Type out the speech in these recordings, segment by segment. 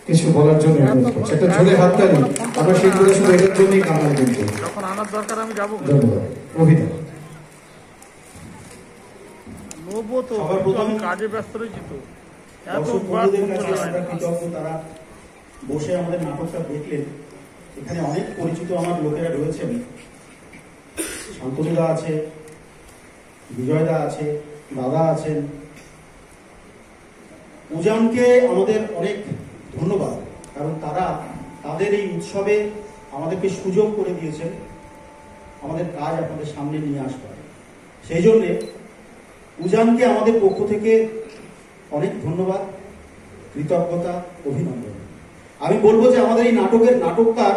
কিছু বলার জন্য একটা ঝোলে হাততালি আমরা সেগুলো শুধু এটার জন্যই কামনা কিন্তু যখন আনার দরকার আমি যাবো। ধন্যবাদ অভিধা। নবো তো আমি কাজে ব্যস্ত রয়েছি তো তারা বসে আমাদের নাটকটা দেখলেন। এখানে অনেক পরিচিত আমার লোকেরা রয়েছেন, শান্তনুদা আছে, বিজয়দা আছে, দাদা আছেন। উজানকে আমাদের অনেক ধন্যবাদ, কারণ তারা তাদের এই উৎসবে আমাদেরকে সুযোগ করে দিয়েছেন আমাদের কাজ আপনাদের সামনে নিয়ে আসবার। সেই জন্যে উজানকে আমাদের পক্ষ থেকে অনেক ধন্যবাদ, কৃতজ্ঞতা, অভিনন্দন। আমি বলবো যে আমাদের এই নাটকের নাটককার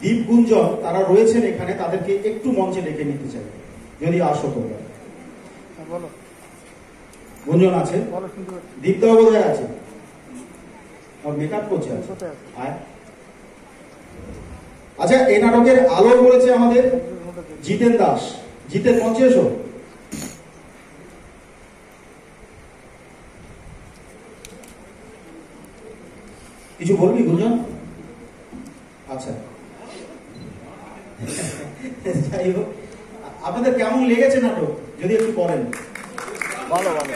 দীপ গুঞ্জন তারা রয়েছেন এখানে, তাদেরকে একটু মঞ্চে ডেকে নিতে চাই যদি আসো তোমরা। গুঞ্জন আছে, দীপদাও বোধহয় আছে, আর মেকআপ করছে। আচ্ছা, এই নাটকের আলো করেছে আমাদের জিতেন দাস। জিতেন, মঞ্চে এসো। কিছু বলবি গুঞ্জন? আচ্ছা, যাই হোক, আপনাদের কেমন লেগেছে নাটক যদি একটু বলেন। ভালো ভালো।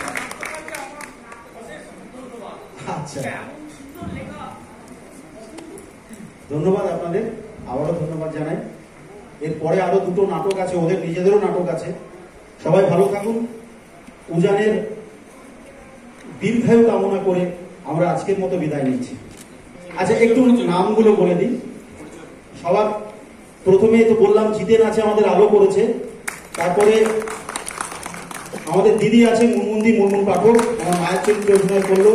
আচ্ছা, ধন্যবাদ আপনাদের, আবারও ধন্যবাদ জানাই। এরপরে আরো দুটো নাটক আছে, ওদের নিজেদেরও নাটক আছে। সবাই ভালো থাকুন। উজানের দীর্ঘায়ু কামনা করে আমরা আজকের মতো বিদায় নিচ্ছি। আচ্ছা, একটু নামগুলো বলে দিই। সবার প্রথমে তো বললাম জিতেন আছে, আমাদের আলো করেছে। তারপরে আমাদের দিদি আছে মুনমুন পাঠক, আমার মায়ের চরিত্রে অভিনয় করলো।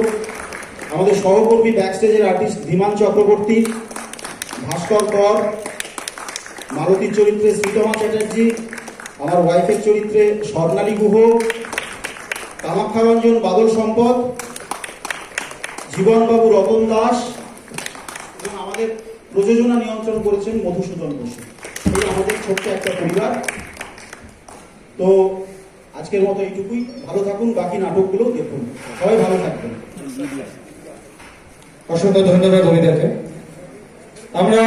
আমাদের সহকর্মী ব্যাকস্টেজের আর্টিস্ট ধীমান চক্রবর্তী, ভাস্কর কর, মালতীর চরিত্রে শ্রীতমা চ্যাটার্জি, আমার ওয়াইফের চরিত্রে স্বর্ণালী গুহ, কামাখ্যারঞ্জন বাদল সম্পদ, জীবনবাবু রতন দাস, এবং আমাদের প্রযোজনা নিয়ন্ত্রণ করেছেন মধুসূদন বসু। এই আমাদের ছোট্ট একটা পরিবার। তো আজকের মতো এইটুকুই। ভালো থাকুন, বাকি নাটকগুলো দেখুন। সবাই ভালো থাকবেন। অসংখ্য ধন্যবাদ অভিধাকে। আমরা